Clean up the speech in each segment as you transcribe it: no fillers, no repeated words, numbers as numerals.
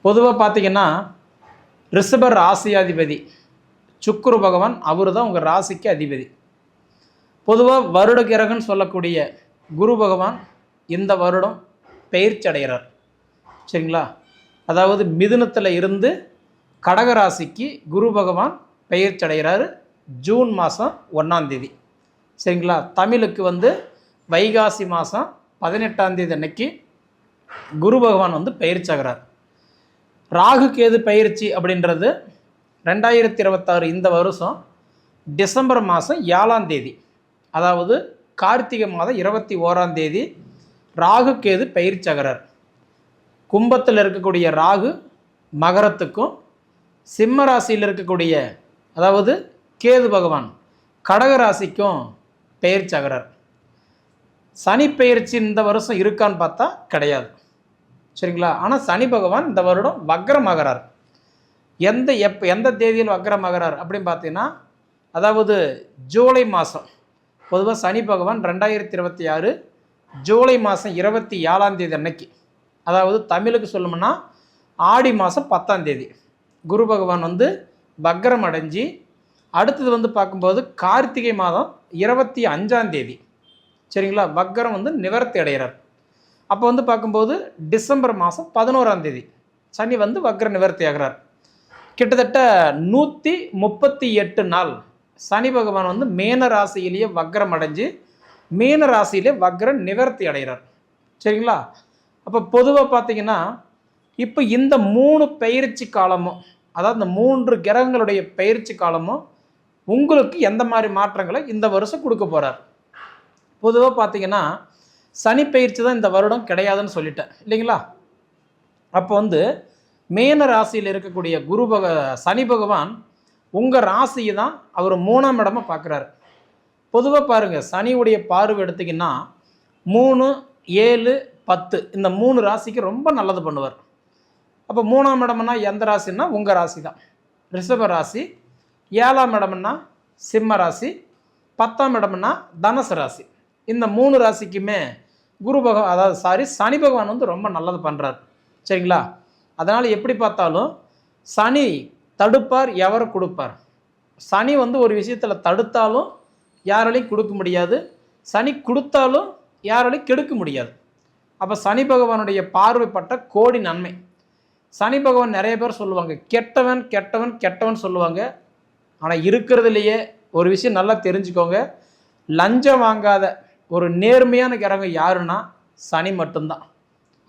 பொதுவாக பார்த்தீங்கன்னா ரிஷப ராசியாதிபதி சுக்கிர பகவான் அவர் தான் உங்கள் ராசிக்கு அதிபதி. பொதுவாக வருட கிரகன்னு சொல்லக்கூடிய குரு பகவான் இந்த வருடம் பெயர்ச்சி அடைகிறார். சரிங்களா? அதாவது மிதுனத்தில் இருந்து கடக ராசிக்கு குரு பகவான் பெயர்ச்சி அடைகிறார் ஜூன் மாதம் 1ஆம் தேதி. சரிங்களா? தமிழுக்கு வைகாசி மாதம் 18ஆம் தேதி அன்னைக்கு குரு பகவான் பெயர்ச்சி ஆகிறார். ராகு கேது பயிற்சி அப்படின்றது 2026 இந்த வருஷம் டிசம்பர் மாதம் 7ஆம் தேதி, அதாவது கார்த்திகை மாதம் 21ஆம் தேதி ராகு கேது பயிற்சி ஆகிறார். கும்பத்தில் இருக்கக்கூடிய ராகு மகரத்துக்கும், சிம்ம ராசியில் இருக்கக்கூடிய அதாவது கேது பகவான் கடக ராசிக்கும் பயிற்சி ஆகிறார். சனி பயிற்சி இந்த வருஷம் இருக்கான்னு பார்த்தா கிடையாது. சரிங்களா? ஆனால் சனி பகவான் இந்த வருடம் வக்ரமாகிறார். எந்த தேதியில் வக்ரமாகிறார் அப்படின்னு பார்த்தீங்கன்னா, அதாவது ஜூலை மாதம். பொதுவாக சனி பகவான் 2026 ஜூலை மாதம் 27ஆம் தேதி அன்னைக்கு, அதாவது தமிழுக்கு சொல்லணும்னா ஆடி மாதம் 10ஆம் தேதி குரு பகவான் வக்ரம் அடைஞ்சி, அடுத்தது பார்க்கும்போது கார்த்திகை மாதம் 25ஆம் தேதி சரிங்களா வக்ரம் நிவர்த்தி அடைகிறார். அப்போ பார்க்கும்போது டிசம்பர் மாதம் 11ஆம் தேதி சனி வக்ர நிவர்த்தி ஆகிறார். கிட்டத்தட்ட 138 நாள் சனி பகவான் மேன ராசியிலேயே வக்ரம் அடைஞ்சு மீன ராசியிலே வக்ர நிவர்த்தி அடைகிறார். சரிங்களா? அப்போ பொதுவாக பார்த்தீங்கன்னா இப்போ இந்த 3 பயிற்சி காலமும், அதாவது இந்த 3 கிரகங்களுடைய பயிற்சி காலமும் உங்களுக்கு எந்த மாதிரி மாற்றங்களை இந்த வருஷம் கொடுக்க போகிறார். பொதுவாக பார்த்தீங்கன்னா சனி பயிற்சி தான் இந்த வருடம் கிடையாதுன்னு சொல்லிட்டேன் இல்லைங்களா? அப்போ மேன ராசியில் இருக்கக்கூடிய சனி பகவான் உங்கள் ராசியை தான் அவர் 3ஆம் இடமா பார்க்குறாரு. பொதுவாக பாருங்கள், சனியுடைய பார்வை எடுத்திங்கன்னா 3, 7, 10 இந்த 3 ராசிக்கு ரொம்ப நல்லது பண்ணுவார். அப்போ 3ஆம் இடம்னா எந்த ராசின்னா உங்கள் ராசி தான், ரிஷப ராசி. 7ஆம் இடம்னா சிம்ம ராசி. 10ஆம் இடம்னா தனுசு ராசி. இந்த 3 ராசிக்குமே சனி பகவான் ரொம்ப நல்லது பண்ணுறார். சரிங்களா? அதனால் எப்படி பார்த்தாலும் சனி தடுப்பார், எவரை கொடுப்பார். சனி ஒரு விஷயத்தில் தடுத்தாலும் யாராலையும் கொடுக்க முடியாது, சனி கொடுத்தாலும் யாராலையும் கெடுக்க முடியாது. அப்போ சனி பகவானுடைய பார்வைப்பட்ட கோடி நன்மை. சனி பகவான் நிறைய பேர் சொல்லுவாங்க கெட்டவன் கெட்டவன் கெட்டவன் சொல்லுவாங்க. ஆனால் இருக்கிறதுலையே ஒரு விஷயம் நல்லா தெரிஞ்சுக்கோங்க, லஞ்சம் வாங்காத ஒரு நேர்மையான கிரகம் யாருன்னா சனி மட்டும்தான்.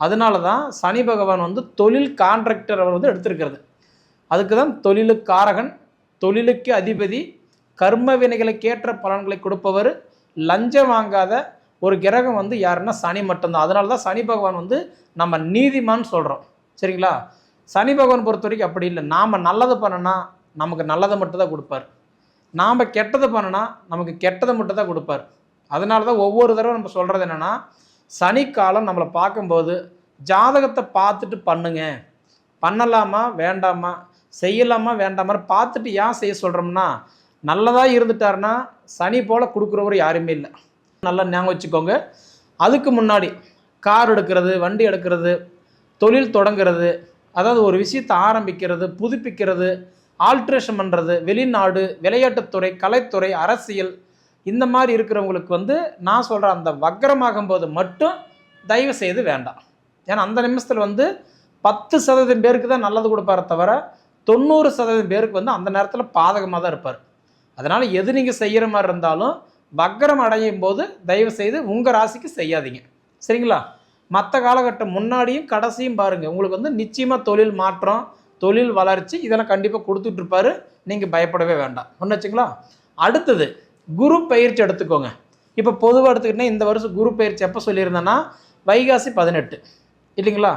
அதனால தான் சனி பகவான் தொழில் கான்ட்ராக்டர் அவர் எடுத்திருக்கிறது. அதுக்கு தான் தொழிலுக்கு காரகன், தொழிலுக்கு அதிபதி, கர்ம வினைகளுக்கேற்ற பலன்களை கொடுப்பவர், லஞ்சம் வாங்காத ஒரு கிரகம் யாருன்னா சனி மட்டும்தான். அதனால தான் சனி பகவான் நம்ம நீதிமான் சொல்கிறோம். சரிங்களா? சனி பகவான் பொறுத்த வரைக்கும் அப்படி இல்லை. நாம் நல்லது பண்ணனா நமக்கு நல்லதை மட்டும் தான் கொடுப்பார், நாம் கெட்டதை பண்ணனா நமக்கு கெட்டதை மட்டும் தான் கொடுப்பார். அதனால தான் ஒவ்வொரு தடவை நம்ம சொல்கிறது என்னென்னா, சனிக்காலம் நம்மளை பார்க்கும்போது ஜாதகத்தை பார்த்துட்டு பண்ணுங்க, பண்ணலாமா வேண்டாமா, செய்யலாமா வேண்டாமா பார்த்துட்டு ஏன் செய்ய சொல்கிறோம்னா, நல்லதாக இருந்துட்டாருன்னா சனி போல் கொடுக்குறவர் யாருமே இல்லை. நல்லா ஞாபகம் வச்சுக்கோங்க. அதுக்கு முன்னாடி கார் எடுக்கிறது, வண்டி எடுக்கிறது, தொழில் தொடங்கிறது, அதாவது ஒரு விஷயத்தை ஆரம்பிக்கிறது, புதுப்பிக்கிறது, ஆல்ட்ரேஷன் பண்ணுறது, வெளிநாடு, விளையாட்டுத்துறை, கலைத்துறை, அரசியல், இந்த மாதிரி இருக்கிறவங்களுக்கு நான் சொல்கிற அந்த வக்ரமாகும் போது மட்டும் தயவு செய்து வேண்டாம். ஏன்னா அந்த நிமிஷத்தில் 10% பேருக்கு தான் நல்லது கொடுப்பார தவிர 90% பேருக்கு அந்த நேரத்தில் பாதகமாக தான் இருப்பார். அதனால் எது நீங்கள் செய்கிற மாதிரி இருந்தாலும் வக்ரம் அடையும் போது தயவு செய்து உங்கள் ராசிக்கு செய்யாதீங்க. சரிங்களா? மற்ற காலகட்டம் முன்னாடியும் கடைசியும் பாருங்கள், உங்களுக்கு நிச்சயமாக தொழில் மாற்றம், தொழில் வளர்ச்சி இதெல்லாம் கண்டிப்பாக கொடுத்துட்ருப்பாரு. நீங்கள் பயப்படவே வேண்டாம். ஒன்று வச்சுங்களா? அடுத்தது குரு பயிற்சி எடுத்துக்கோங்க. இப்போ பொதுவாக எடுத்துக்கிட்டேன்னா இந்த வருஷம் குரு பயிற்சி எப்போ சொல்லியிருந்தேன்னா வைகாசி 18 இல்லைங்களா?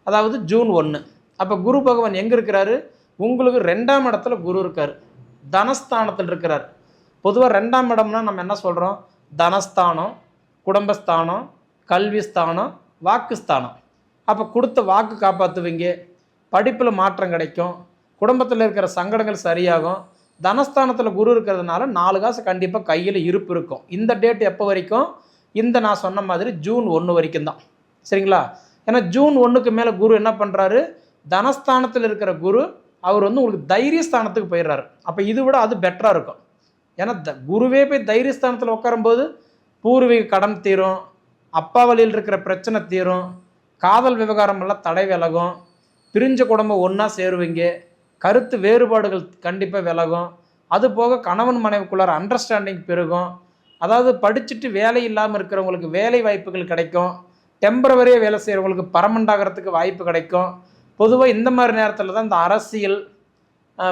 அதாவது ஜூன் 1. அப்போ குரு பகவான் எங்கே இருக்கிறாரு? உங்களுக்கு 2ஆம் இடத்துல குரு இருக்கார், தனஸ்தானத்தில் இருக்கிறார். பொதுவாக 2ஆம் இடம்னா நம்ம என்ன சொல்கிறோம்? தனஸ்தானம், குடும்பஸ்தானம், கல்வி ஸ்தானம், வாக்குஸ்தானம். அப்போ கொடுத்த வாக்கு காப்பாற்றுவீங்க, படிப்பில் மாற்றம் கிடைக்கும், குடும்பத்தில் இருக்கிற சங்கடங்கள் சரியாகும். தனஸ்தானத்தில் குரு இருக்கிறதுனால 4 காசு கண்டிப்பாக கையில் இருப்பு இருக்கும். இந்த டேட் எப்போ வரைக்கும்? இந்த நான் சொன்ன மாதிரி ஜூன் 1 வரைக்கும் தான். சரிங்களா? ஏன்னா ஜூன் 1க்கு மேலே குரு என்ன பண்ணுறாரு? தனஸ்தானத்தில் இருக்கிற குரு அவர் வந்து உங்களுக்கு தைரியஸ்தானத்துக்கு போயிடுறாரு. அப்போ இது விட அது பெட்டராக இருக்கும். ஏன்னா குருவே போய் தைரியஸ்தானத்தில் உட்காரும்போது பூர்வீக கடன் தீரும், அப்பா வழியில் இருக்கிற பிரச்சனை தீரும், காதல் விவகாரம் எல்லாம் தடை விலகும், பிரிஞ்ச குடும்பம் ஒன்றா சேருவீங்க, கருத்து வேறுபாடுகள் கண்டிப்பாக விலகும், அது போக கணவன் மனைவிக்குள்ளார அண்டர்ஸ்டாண்டிங் பெருகும். அதாவது படிச்சுட்டு வேலை இல்லாமல் இருக்கிறவங்களுக்கு வேலை வாய்ப்புகள் கிடைக்கும், டெம்பரவரியாக வேலை செய்கிறவங்களுக்கு பர்மனண்ட் ஆகிறதுக்கு வாய்ப்பு கிடைக்கும். பொதுவாக இந்த மாதிரி நேரத்தில் தான் இந்த அரசியல்,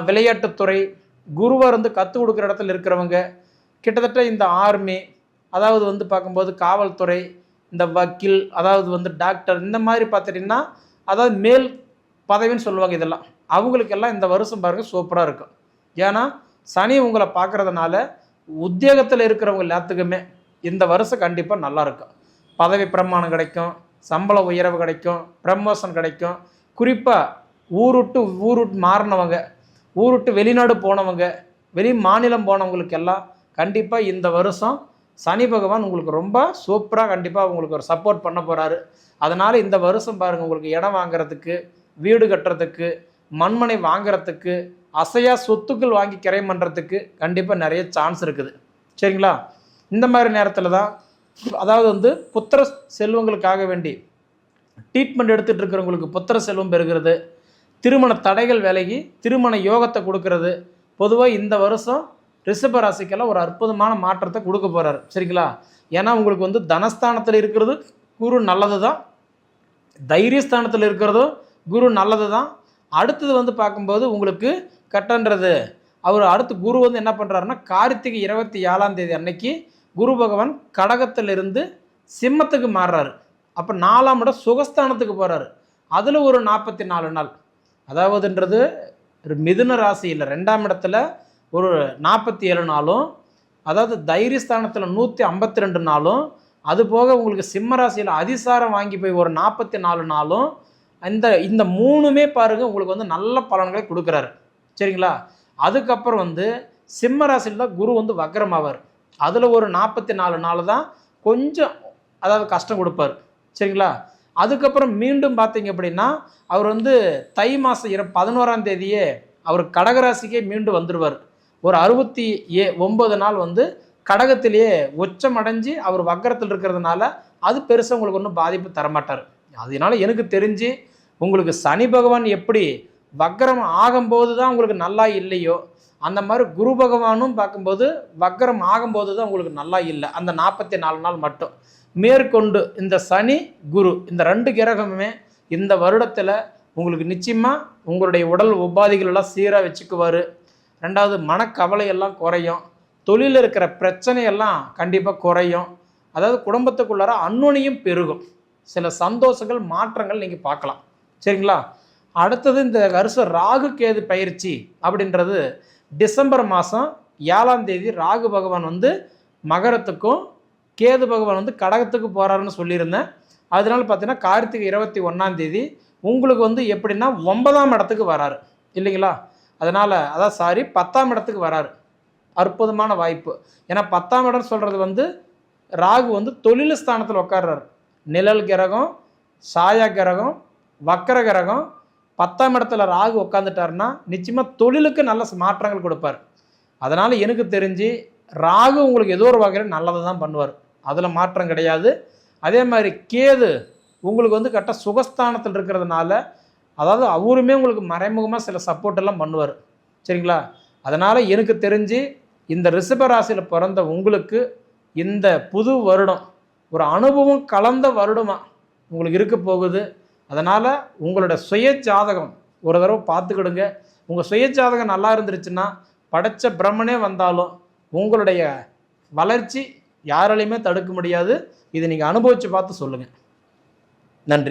விளையாட்டுத்துறை, குருவாக இருந்து கற்றுக் கொடுக்குற இடத்துல இருக்கிறவங்க, கிட்டத்தட்ட இந்த ஆர்மி, அதாவது வந்து பார்க்கும்போது காவல்துறை, இந்த வக்கீல், அதாவது வந்து டாக்டர், இந்த மாதிரி பார்த்துட்டிங்கன்னா அதாவது மேல் பதவின்னு சொல்லுவாங்க. இதெல்லாம் அவங்களுக்கெல்லாம் இந்த வருஷம் பாருங்கள் சூப்பராக இருக்கும். ஏன்னா சனி உங்களை பார்க்குறதுனால உத்தியோகத்தில் இருக்கிறவங்க எல்லாத்துக்குமே இந்த வருஷம் கண்டிப்பாக நல்லாயிருக்கும். பதவி பிரமாணம் கிடைக்கும், சம்பள உயர்வு கிடைக்கும், ப்ரமோஷன் கிடைக்கும். குறிப்பாக ஊருட்டு மாறினவங்க, ஊருட்டு வெளிநாடு போனவங்க, வெளி மாநிலம் போனவங்களுக்கெல்லாம் கண்டிப்பாக இந்த வருஷம் சனி பகவான் உங்களுக்கு ரொம்ப சூப்பராக கண்டிப்பாக உங்களுக்கு ஒரு சப்போர்ட் பண்ண போகிறாரு. அதனால் இந்த வருஷம் பாருங்கள், உங்களுக்கு இடம் வாங்குறதுக்கு, வீடு கட்டுறதுக்கு, மண்மனை வாங்குறதுக்கு, அசையா சொத்துக்கள் வாங்கி கிரையம் பண்ணுறதுக்கு கண்டிப்பாக நிறைய சான்ஸ் இருக்குது. சரிங்களா? இந்த மாதிரி நேரத்தில் தான் அதாவது வந்து புத்திர செல்வங்களுக்காக வேண்டி ட்ரீட்மெண்ட் எடுத்துகிட்டு இருக்கிறவங்களுக்கு புத்திர செல்வம் பெறுகிறது, திருமண தடைகள் விலகி திருமண யோகத்தை கொடுக்கறது. பொதுவாக இந்த வருஷம் ரிஷப ராசிக்கெல்லாம் ஒரு அற்புதமான மாற்றத்தை கொடுக்க போகிறாரு. சரிங்களா? ஏன்னா உங்களுக்கு வந்து தனஸ்தானத்தில் இருக்கிறது குரு நல்லது தான், தைரியஸ்தானத்தில் இருக்கிறதும் குரு நல்லது தான். அடுத்தது வந்து பார்க்கும்போது உங்களுக்கு கட்டன்றது அவர் அடுத்து குரு வந்து என்ன பண்ணுறாருன்னா கார்த்திகை 27 அன்னைக்கு குரு பகவான் கடகத்திலிருந்து சிம்மத்துக்கு மாறுறாரு. அப்போ 4ஆம் இடம் சுகஸ்தானத்துக்கு போகிறாரு. அதில் ஒரு 44 நாள், அதாவதுன்றது மிதுன ராசியில் 2ஆம் இடத்துல ஒரு 47 நாளும், அதாவது தைரியஸ்தானத்தில் 152 நாளும், அது போக உங்களுக்கு சிம்ம ராசியில் அதிசாரம் வாங்கி போய் ஒரு 44 நாளும், இந்த 3மே பாருங்கள் உங்களுக்கு வந்து நல்ல பலன்களை கொடுக்குறாரு. சரிங்களா? அதுக்கப்புறம் வந்து சிம்ம ராசியில் தான் குரு வந்து வக்ரமாவார். அதில் ஒரு 44 நாள் தான் கொஞ்சம் அதாவது கஷ்டம் கொடுப்பார். சரிங்களா? அதுக்கப்புறம் மீண்டும் பார்த்தீங்க அப்படின்னா அவர் வந்து தை மாதம் 11ஆம் தேதியே அவர் கடகராசிக்கே மீண்டும் வந்துடுவார். ஒரு 69 நாள் வந்து கடகத்திலேயே உச்சம் அடைஞ்சு அவர் வக்கரத்தில் இருக்கிறதுனால அது பெருசாக உங்களுக்கு ஒன்றும் பாதிப்பு தரமாட்டார். அதனால எனக்கு தெரிஞ்சு உங்களுக்கு சனி பகவான் எப்படி வக்கரம் ஆகும்போது தான் உங்களுக்கு நல்லா இல்லையோ, அந்த மாதிரி குரு பகவானும் பார்க்கும்போது வக்கரம் ஆகும்போது தான் உங்களுக்கு நல்லா இல்லை. அந்த 44 நாள் மட்டும் மேற்கொண்டு இந்த சனி குரு இந்த 2 கிரகமுமே இந்த வருடத்தில் உங்களுக்கு நிச்சயமாக உங்களுடைய உடல் உபாதைகள் எல்லாம் சீராக வச்சுக்குவார். 2வது மனக்கவலையெல்லாம் குறையும், தொழிலில் இருக்கிற பிரச்சனையெல்லாம் கண்டிப்பாக குறையும், அதாவது குடும்பத்துக்குள்ளார அன்னுணியும் பெருகும், சில சந்தோஷங்கள் மாற்றங்கள் நீங்கள் பார்க்கலாம். சரிங்களா? அடுத்தது இந்த வருஷம் ராகு கேது பயிற்சி அப்படின்றது டிசம்பர் மாதம் 7ஆம் தேதி ராகு பகவான் வந்து மகரத்துக்கும் கேது பகவான் வந்து கடகத்துக்கு போகிறாருன்னு சொல்லியிருந்தேன். அதனால பார்த்தீங்கன்னா கார்த்திகை 21ஆம் தேதி உங்களுக்கு வந்து எப்படின்னா 9ஆம் இடத்துக்கு வராரு இல்லைங்களா? அதனால் 10ஆம் இடத்துக்கு வராரு. அற்புதமான வாய்ப்பு. ஏன்னா 10ஆம் இடம் சொல்கிறது வந்து ராகு வந்து தொழில் ஸ்தானத்தில் உட்கார்றாரு. நிழல் கிரகம், சாயா கிரகம், வக்கர கிரகம் 10ஆம் இடத்துல ராகு உட்காந்துட்டாருன்னா நிச்சயமாக தொழிலுக்கு நல்ல மாற்றங்கள் கொடுப்பார். அதனால் எனக்கு தெரிஞ்சு ராகு உங்களுக்கு ஏதோ ஒரு வகையில் நல்லதை தான் பண்ணுவார், அதில் மாற்றம் கிடையாது. அதே மாதிரி கேது உங்களுக்கு வந்து கரெக்டாக சுகஸ்தானத்தில் இருக்கிறதுனால அதாவது அவருமே உங்களுக்கு மறைமுகமாக சில சப்போர்ட் எல்லாம் பண்ணுவார். சரிங்களா? அதனால் எனக்கு தெரிஞ்சு இந்த ரிஷப ராசியில் பிறந்த உங்களுக்கு இந்த புது வருடம் ஒரு அனுபவம் கலந்த வருடமாக உங்களுக்கு இருக்க போகுது. அதனால் உங்களோட சுய ஜாதகம் ஒரு தடவை பார்த்துக்கிடுங்க. உங்கள் சுய ஜாதகம் நல்லா இருந்துருச்சுன்னா படைச்ச பிரம்மனே வந்தாலும் உங்களுடைய வளர்ச்சி யாராலையுமே தடுக்க முடியாது. இதை நீங்கள் அனுபவித்து பார்த்து சொல்லுங்கள். நன்றி.